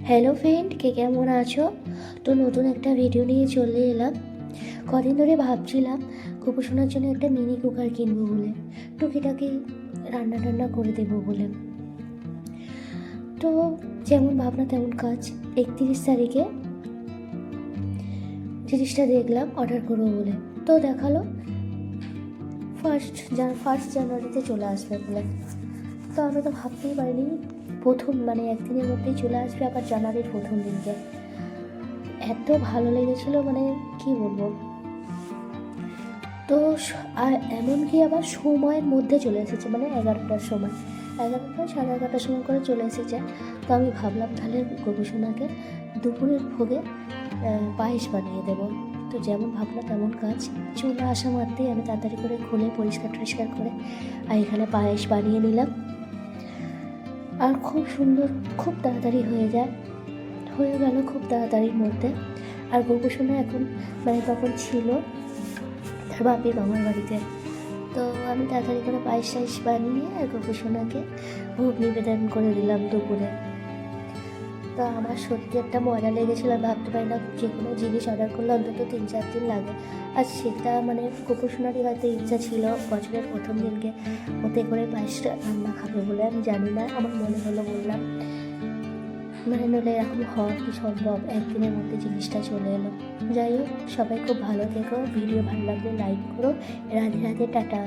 Hello friend, কে কেমন আছো? তো নতুন একটা ভিডিও নিয়ে চলে এলাম। কদিন ধরে ভাবছিলাম গোপোষণার জন্য একটা মিনি কুকার কিনবো বলে, টুকিটাকি রান্না টান্না করে দেবো বলে। তো যেমন ভাবনা তেমন কাজ। 31 তারিখে জিনিসটা দেখলাম অর্ডার করবো বলে, তো দেখালো ফার্স্ট জানুয়ারিতে চলে আসবে বলে। তো আমি তো ভাবতেই পারিনি প্রথম একদিনের মধ্যেই চলে আসবে, আবার জানুয়ারির প্রথম দিনকে। এত ভালো লেগেছিলো, কি বলবো। তো আর এমনকি আবার সময়ের মধ্যে চলে এসেছে, 11টার সময়, 11টা 11:30টার সময় করে চলে এসেছে। তো আমি ভাবলাম তাহলে গবেষণাকে দুপুরের ভোগে পায়েস বানিয়ে দেবো। তো যেমন ভাবনা তেমন কাজ। চলে আসা মাত্রই আমি তাড়াতাড়ি করে খুলে পরিষ্কার করে আর এখানে পায়েস বানিয়ে নিলাম। আর খুব সুন্দর, খুব তাড়াতাড়ি হয়ে গেল খুব তাড়াতাড়ির মধ্যে। আর গোপোষণা এখন তখন ছিল তার বাপের মামার বাড়িতে। তো আমি তাড়াতাড়ি করে পায়েস টাইস বানিয়ে আর গোপোষণাকে ভোগ নিবেদন করে দিলাম দুপুরে। তো আমার সত্যি একটা মজা লেগেছিল। ভাবতে পারি না যে কোনো জিনিস অর্ডার করলে অন্তত 3-4 দিন লাগে। আর সেটা গোপোষণারই হয়তো ইচ্ছা ছিল বছরের প্রথম দিনকে ওতে করে পায়েসটা রান্না খাবে বলে। আমি জানি না, আমার মনে হলো বললাম। নইলে এরকম হওয়া কি সম্ভব? একদিনের মধ্যে জিনিসটা চলে এলো। যাই হোক, সবাই খুব ভালো থেকো। ভিডিও ভালো লাগলে লাইক করো। রাধে রাধে, টাটা।